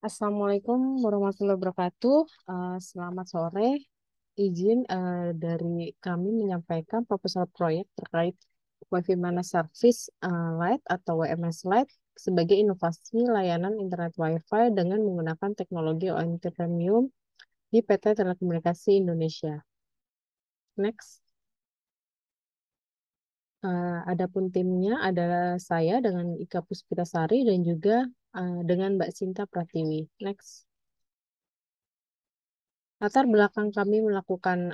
Assalamualaikum warahmatullahi wabarakatuh. Selamat sore. Izin dari kami menyampaikan proposal proyek terkait Wi-Fi Managed Service Lite atau WMS Lite sebagai inovasi layanan internet Wi-Fi dengan menggunakan teknologi ONT Premium di PT Telekomunikasi Indonesia. Next. Adapun timnya adalah saya dengan Ika Puspitasari dan juga dengan Mbak Sinta Pratiwi. Next. Latar belakang kami melakukan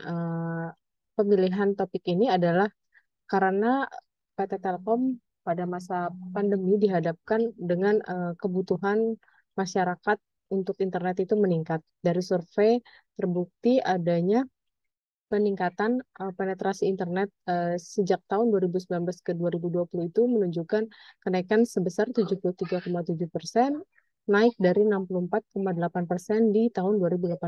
pemilihan topik ini adalah karena PT Telkom pada masa pandemi dihadapkan dengan kebutuhan masyarakat untuk internet itu meningkat. Dari survei terbukti adanya peningkatan penetrasi internet sejak tahun 2019 ke 2020 itu menunjukkan kenaikan sebesar 73,7%, naik dari 64,8% di tahun 2018.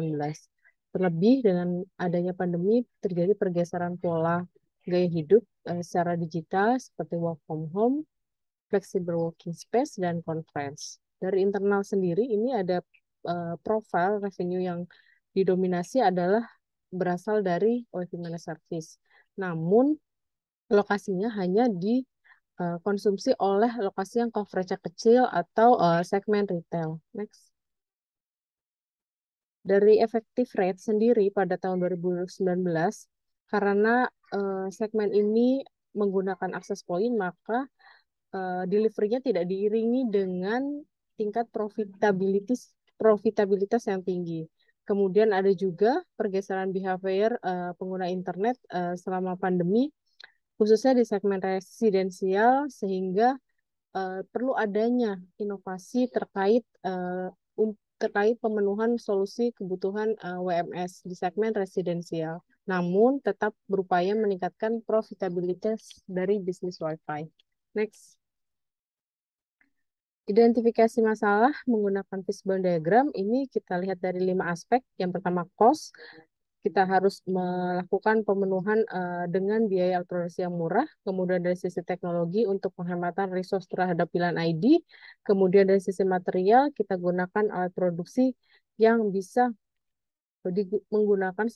Terlebih dengan adanya pandemi terjadi pergeseran pola gaya hidup secara digital seperti work from home, flexible working space, dan conference. Dari internal sendiri ini ada profil revenue yang didominasi adalah berasal dari Wi-Fi Managed Service. Namun lokasinya hanya dikonsumsi oleh lokasi yang coverage kecil atau segmen retail. Next. Dari effective rate sendiri pada tahun 2019, karena segmen ini menggunakan akses point, maka delivery-nya tidak diiringi dengan tingkat profitabilitas yang tinggi. Kemudian ada juga pergeseran behavior pengguna internet selama pandemi, khususnya di segmen residensial, sehingga perlu adanya inovasi terkait pemenuhan solusi kebutuhan WMS di segmen residensial, namun tetap berupaya meningkatkan profitabilitas dari bisnis Wi-Fi. Next. Identifikasi masalah menggunakan fishbone diagram ini kita lihat dari 5 aspek. Yang pertama cost, kita harus melakukan pemenuhan dengan biaya alternatif yang murah. Kemudian dari sisi teknologi untuk penghematan resource terhadap pilihan ID. Kemudian dari sisi material kita gunakan alat produksi yang bisa menggunakan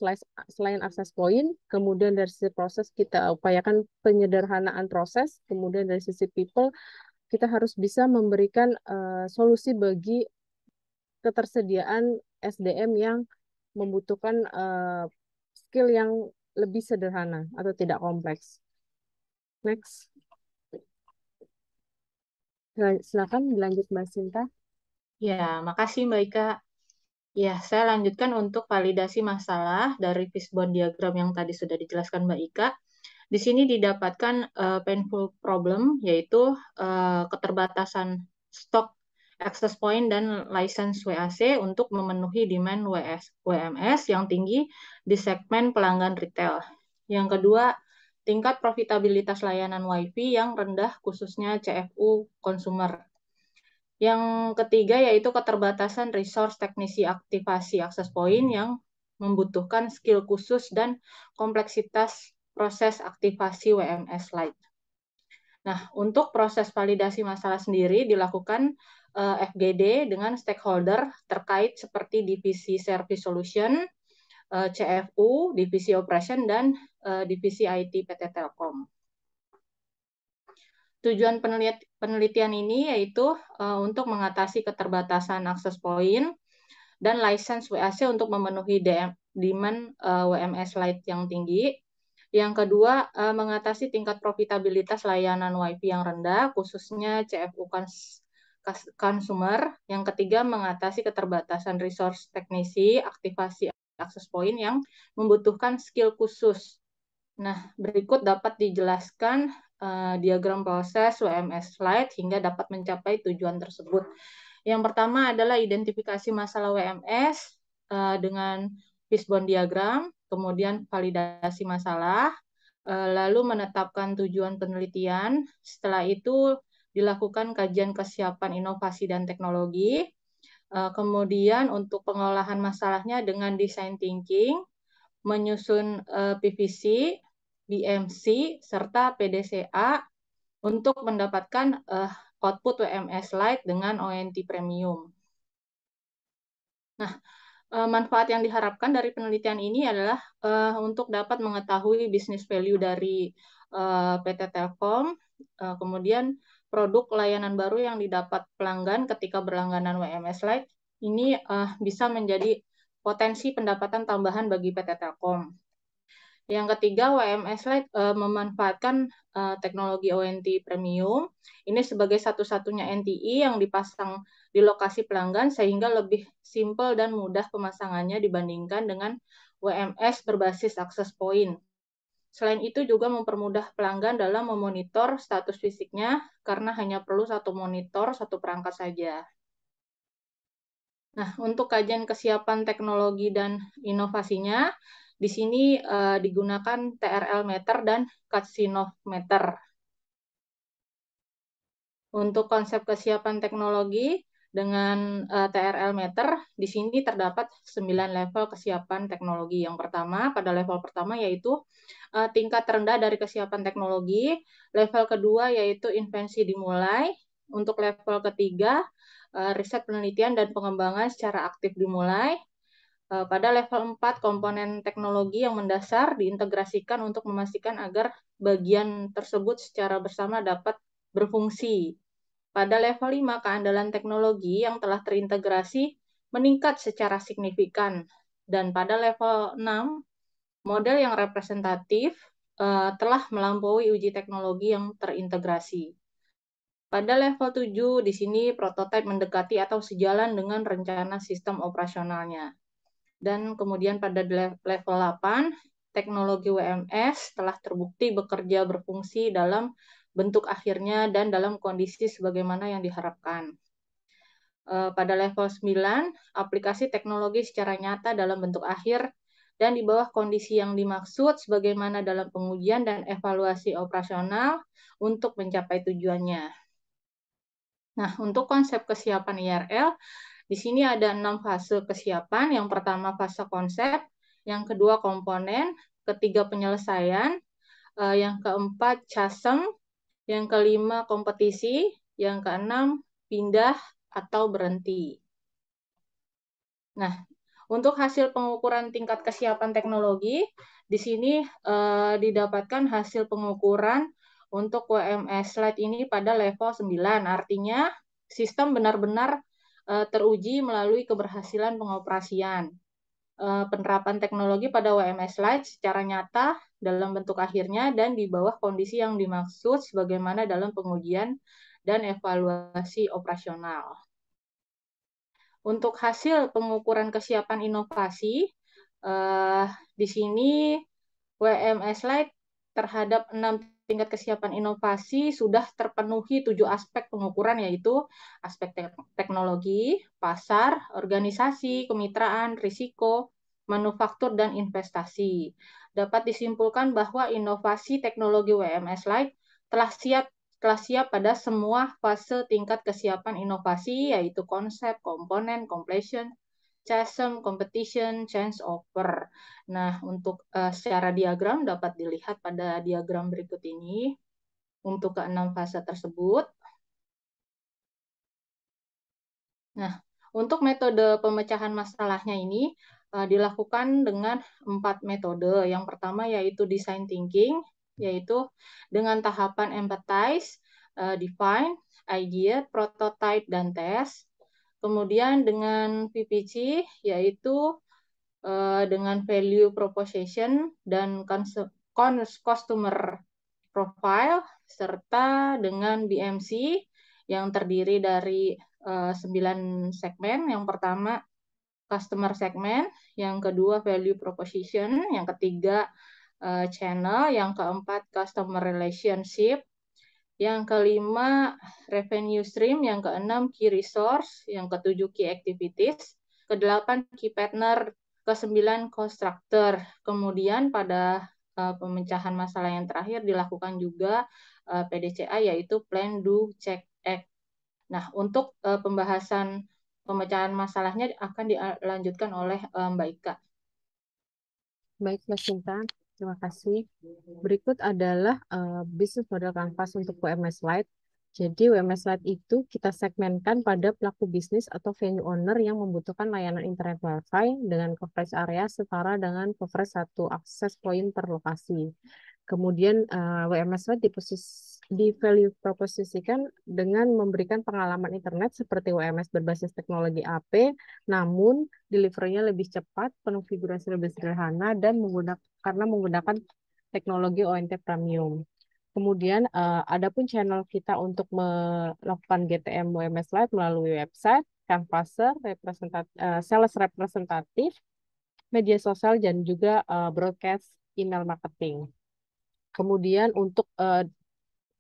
selain access point. Kemudian dari sisi proses kita upayakan penyederhanaan proses. Kemudian dari sisi people kita harus bisa memberikan solusi bagi ketersediaan SDM yang membutuhkan skill yang lebih sederhana atau tidak kompleks. Next. Silakan dilanjut Mbak Sinta. Ya, makasih Mbak Ika. Ya, saya lanjutkan untuk validasi masalah dari fishbone diagram yang tadi sudah dijelaskan Mbak Ika. Di sini didapatkan painful problem, yaitu keterbatasan stok access point dan license WAC untuk memenuhi demand WMS yang tinggi di segmen pelanggan retail. Yang kedua, tingkat profitabilitas layanan WiFi yang rendah khususnya CFU consumer. Yang ketiga yaitu keterbatasan resource teknisi aktivasi akses point yang membutuhkan skill khusus dan kompleksitas proses aktivasi WMS Lite. Nah, untuk proses validasi masalah sendiri dilakukan FGD dengan stakeholder terkait seperti divisi Service Solution, CFU, divisi Operation, dan divisi IT PT Telkom. Tujuan penelitian ini yaitu untuk mengatasi keterbatasan akses point dan license WAC untuk memenuhi demand WMS Lite yang tinggi. Yang kedua, mengatasi tingkat profitabilitas layanan WiFi yang rendah, khususnya CFU consumer. Yang ketiga, mengatasi keterbatasan resource teknisi aktivasi akses point yang membutuhkan skill khusus. Nah, berikut dapat dijelaskan diagram proses WMS Lite hingga dapat mencapai tujuan tersebut. Yang pertama adalah identifikasi masalah WMS dengan fishbone diagram, kemudian validasi masalah, lalu menetapkan tujuan penelitian. Setelah itu dilakukan kajian kesiapan inovasi dan teknologi. Kemudian untuk pengolahan masalahnya dengan design thinking, menyusun PVC, BMC, serta PDCA untuk mendapatkan output WMS Lite dengan ONT Premium. Nah, manfaat yang diharapkan dari penelitian ini adalah untuk dapat mengetahui business value dari PT Telkom, kemudian produk layanan baru yang didapat pelanggan ketika berlangganan WMS Lite ini bisa menjadi potensi pendapatan tambahan bagi PT Telkom. Yang ketiga, WMS Lite memanfaatkan teknologi ONT premium. Ini sebagai satu-satunya NTI yang dipasang di lokasi pelanggan sehingga lebih simpel dan mudah pemasangannya dibandingkan dengan WMS berbasis access point. Selain itu juga mempermudah pelanggan dalam memonitor status fisiknya karena hanya perlu satu monitor, satu perangkat saja. Nah, untuk kajian kesiapan teknologi dan inovasinya, di sini digunakan TRL meter dan Katsinov-meter. Untuk konsep kesiapan teknologi dengan TRL meter, di sini terdapat 9 level kesiapan teknologi. Yang pertama, pada level pertama yaitu tingkat terendah dari kesiapan teknologi. Level kedua yaitu invensi dimulai. Untuk level ketiga, riset penelitian dan pengembangan secara aktif dimulai. Pada level 4, komponen teknologi yang mendasar diintegrasikan untuk memastikan agar bagian tersebut secara bersama dapat berfungsi. Pada level 5, keandalan teknologi yang telah terintegrasi meningkat secara signifikan. Dan pada level 6, model yang representatif telah melampaui uji teknologi yang terintegrasi. Pada level 7, di sini prototipe mendekati atau sejalan dengan rencana sistem operasionalnya. Dan kemudian pada level 8, teknologi WMS telah terbukti bekerja berfungsi dalam bentuk akhirnya dan dalam kondisi sebagaimana yang diharapkan. Pada level 9, aplikasi teknologi secara nyata dalam bentuk akhir dan di bawah kondisi yang dimaksud sebagaimana dalam pengujian dan evaluasi operasional untuk mencapai tujuannya. Nah, untuk konsep kesiapan IRL, di sini ada 6 fase kesiapan. Yang pertama fase konsep, yang kedua komponen, ketiga penyelesaian, yang keempat CASM, yang kelima kompetisi, yang keenam pindah atau berhenti. Nah, untuk hasil pengukuran tingkat kesiapan teknologi, di sini didapatkan hasil pengukuran untuk WMS Lite ini pada level 9. Artinya, sistem benar-benar teruji melalui keberhasilan pengoperasian. Penerapan teknologi pada WMS Lite secara nyata dalam bentuk akhirnya dan di bawah kondisi yang dimaksud sebagaimana dalam pengujian dan evaluasi operasional. Untuk hasil pengukuran kesiapan inovasi, di sini WMS Lite terhadap 6 tingkat kesiapan inovasi sudah terpenuhi 7 aspek pengukuran, yaitu aspek teknologi, pasar, organisasi, kemitraan, risiko, manufaktur, dan investasi. Dapat disimpulkan bahwa inovasi teknologi WMS Lite telah siap pada semua fase tingkat kesiapan inovasi, yaitu konsep, komponen, completion, CASM, competition, change over. Nah, untuk secara diagram dapat dilihat pada diagram berikut ini untuk keenam fase tersebut. Nah, untuk metode pemecahan masalahnya ini dilakukan dengan 4 metode. Yang pertama yaitu design thinking, yaitu dengan tahapan empathize, define, idea, prototype, dan test. Kemudian dengan PPC, yaitu dengan value proposition dan customer profile, serta dengan BMC yang terdiri dari 9 segmen. Yang pertama customer segment, yang kedua value proposition, yang ketiga channel, yang keempat customer relationship, yang kelima revenue stream, yang keenam key resource, yang ketujuh key activities, kedelapan key partner, kesembilan cost structure. Kemudian pada pemecahan masalah yang terakhir dilakukan juga PDCA, yaitu plan, do, check, act. Nah, untuk pembahasan pemecahan masalahnya akan dilanjutkan oleh Mbak Ika. Baik, Mbak Sinta. Terima kasih. Berikut adalah bisnis model kanvas untuk UMS Lite. Jadi WMS Lite itu kita segmenkan pada pelaku bisnis atau venue owner yang membutuhkan layanan internet Wi-Fi dengan coverage area setara dengan coverage satu akses point per lokasi. Kemudian WMS Lite di value proposisikan dengan memberikan pengalaman internet seperti WMS berbasis teknologi AP, namun deliverynya lebih cepat, konfigurasi lebih sederhana, dan karena menggunakan teknologi ONT premium. Kemudian ada pun channel kita untuk melakukan GTM WMS Live melalui website, canvasser, sales representatif, media sosial, dan juga broadcast email marketing. Kemudian untuk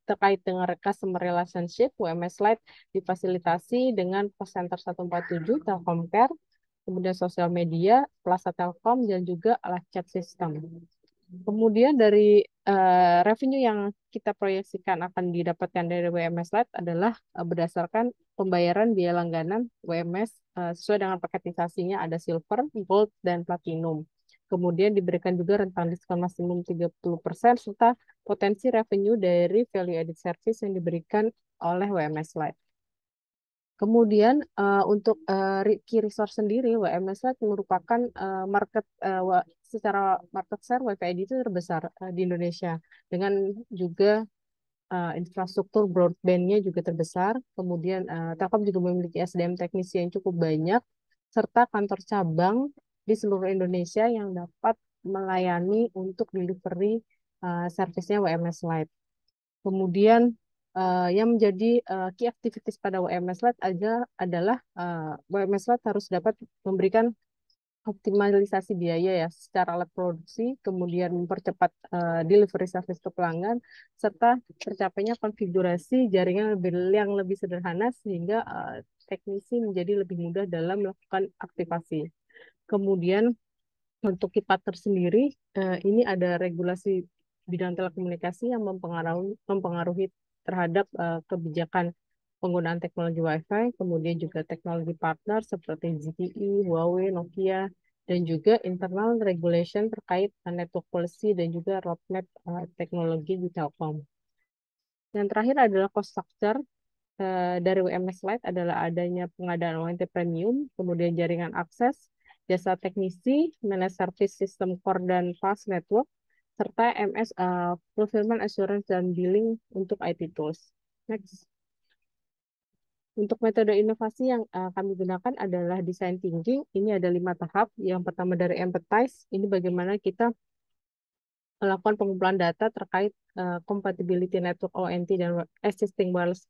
terkait dengan customer relationship, WMS Lite difasilitasi dengan call center 147, Telkomcare, kemudian sosial media, Plaza Telkom, dan juga live chat system. Kemudian dari revenue yang kita proyeksikan akan didapatkan dari WMS Lite adalah berdasarkan pembayaran biaya langganan WMS sesuai dengan paketisasinya ada Silver, Gold, dan Platinum. Kemudian diberikan juga rentang diskon maksimum 30% serta potensi revenue dari value added service yang diberikan oleh WMS Lite. Kemudian untuk key resource sendiri, WMS Lite merupakan secara market share WiFi ID itu terbesar di Indonesia dengan juga infrastruktur broadband-nya juga terbesar. Kemudian Telkom juga memiliki SDM teknisi yang cukup banyak serta kantor cabang di seluruh Indonesia yang dapat melayani untuk delivery servisnya WMS Lite. Kemudian yang menjadi key activities pada WMS Lite adalah WMS Lite harus dapat memberikan optimalisasi biaya ya secara alat produksi, kemudian mempercepat delivery service ke pelanggan, serta tercapainya konfigurasi jaringan yang lebih sederhana sehingga teknisi menjadi lebih mudah dalam melakukan aktivasi. Kemudian untuk KIPATER sendiri, ini ada regulasi bidang telekomunikasi yang mempengaruhi terhadap kebijakan penggunaan teknologi Wi-Fi, kemudian juga teknologi partner seperti ZTE, Huawei, Nokia, dan juga internal regulation terkait network policy dan juga roadmap teknologi di Telkom. Yang terakhir adalah cost structure dari WMS Lite adalah adanya pengadaan ONT premium, kemudian jaringan akses, jasa teknisi, managed service system core dan fast network, serta MS fulfillment assurance dan billing untuk IT tools. Next. Untuk metode inovasi yang kami gunakan adalah design thinking. Ini ada 5 tahap. Yang pertama dari empathize. Ini bagaimana kita melakukan pengumpulan data terkait compatibility network ONT dan existing wireless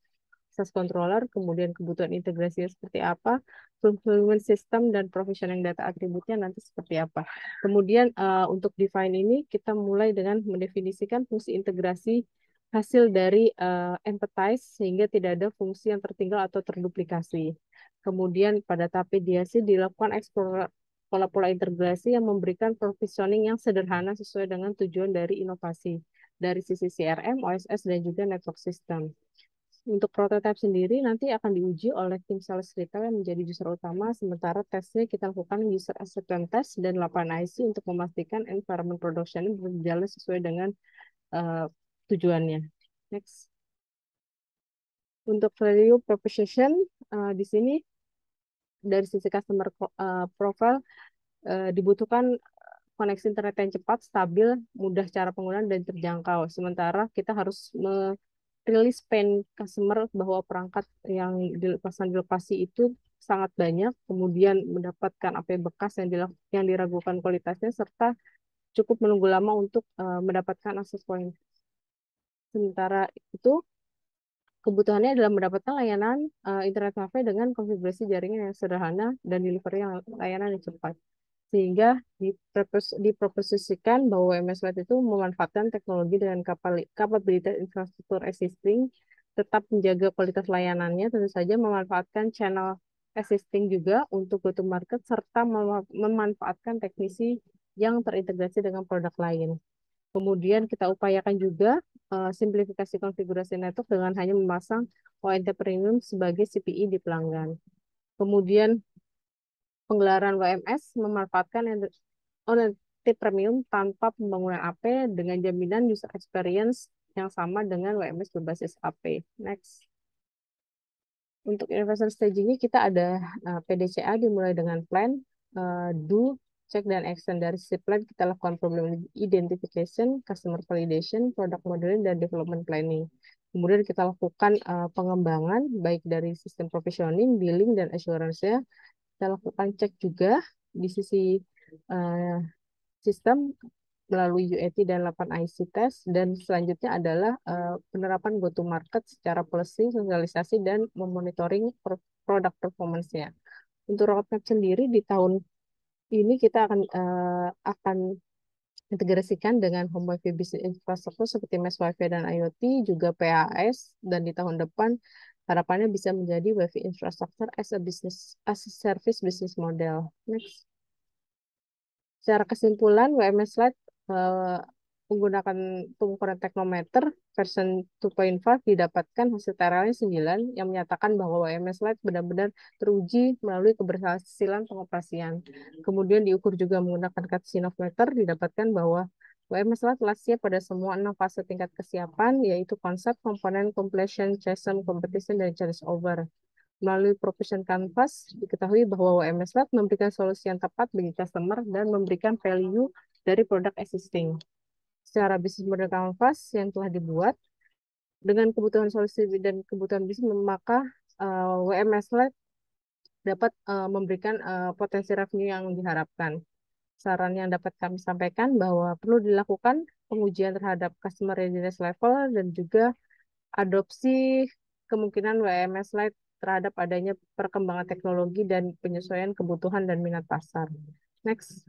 access controller, kemudian kebutuhan integrasinya seperti apa, fulfillment system dan provisioning data atributnya nanti seperti apa. Kemudian untuk define ini kita mulai dengan mendefinisikan fungsi integrasi hasil dari empathize sehingga tidak ada fungsi yang tertinggal atau terduplikasi. Kemudian pada tahap ideasi dilakukan eksplorasi pola-pola integrasi yang memberikan provisioning yang sederhana sesuai dengan tujuan dari inovasi dari sisi CRM, OSS, dan juga network system. Untuk prototipe sendiri nanti akan diuji oleh tim sales retail yang menjadi user utama, sementara tesnya kita lakukan user acceptance test dan lapangan IC untuk memastikan environment production berjalan sesuai dengan tujuannya. Next. Untuk value proposition, di sini dari sisi customer profile dibutuhkan koneksi internet yang cepat, stabil, mudah cara penggunaan, dan terjangkau. Sementara kita harus merilis pain customer bahwa perangkat yang dipasang di lokasi itu sangat banyak, kemudian mendapatkan AP bekas yang diragukan kualitasnya, serta cukup menunggu lama untuk mendapatkan akses point. Sementara itu, kebutuhannya adalah mendapatkan layanan internet cafe dengan konfigurasi jaringan yang sederhana dan delivery layanan yang cepat. Sehingga diproposisikan bahwa WMS Lite itu memanfaatkan teknologi dengan kapabilitas infrastruktur existing, tetap menjaga kualitas layanannya, tentu saja memanfaatkan channel existing juga untuk go to market, serta memanfaatkan teknisi yang terintegrasi dengan produk lain. Kemudian kita upayakan juga simplifikasi konfigurasi network dengan hanya memasang ONT premium sebagai CPI di pelanggan. Kemudian penggelaran WMS memanfaatkan ONT premium tanpa pembangunan AP dengan jaminan user experience yang sama dengan WMS berbasis AP. Next. Untuk investor stagingnya kita ada PDCA dimulai dengan plan, do, check dan action. Dari sisi plan kita lakukan problem identification, customer validation, product modeling, dan development planning. Kemudian kita lakukan pengembangan baik dari sistem provisioning, billing, dan assurance-nya. Kita lakukan cek juga di sisi uh, sistem melalui UAT dan 8 IC test, dan selanjutnya adalah penerapan go to market secara policy, sosialisasi, dan memonitoring produk performance-nya. Untuk roadmap sendiri di tahun ini kita akan integrasikan dengan home wifi business infrastructure seperti mesh wifi dan IoT, juga PAS, dan di tahun depan harapannya bisa menjadi wifi infrastructure as a business as a service business model. Next. Secara kesimpulan, WMS Lite menggunakan pengukuran teknometer version 2.5 didapatkan hasil TRL-nya 9 yang menyatakan bahwa WMS Lite benar-benar teruji melalui keberhasilan pengoperasian. Kemudian diukur juga menggunakan Cassinometer, didapatkan bahwa WMS Lite telah siap pada semua 6 fase tingkat kesiapan, yaitu konsep, komponen, completion, chasm, competition, dan change over. Melalui Profession Canvas, diketahui bahwa WMS Lab memberikan solusi yang tepat bagi customer dan memberikan value dari produk existing. Secara bisnis model Canvas yang telah dibuat, dengan kebutuhan solusi dan kebutuhan bisnis, maka WMS Lab dapat memberikan potensi revenue yang diharapkan. Saran yang dapat kami sampaikan bahwa perlu dilakukan pengujian terhadap customer readiness level dan juga adopsi kemungkinan WMS Lite terhadap adanya perkembangan teknologi dan penyesuaian kebutuhan dan minat pasar. Next.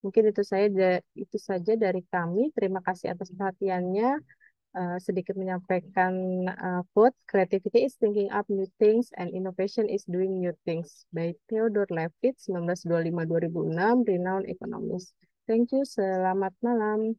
Mungkin itu saja dari kami. Terima kasih atas perhatiannya. Sedikit menyampaikan quote, "Creativity is thinking up new things and innovation is doing new things" by Theodore Levitt, 1925-2006, renowned economist. Thank you, selamat malam.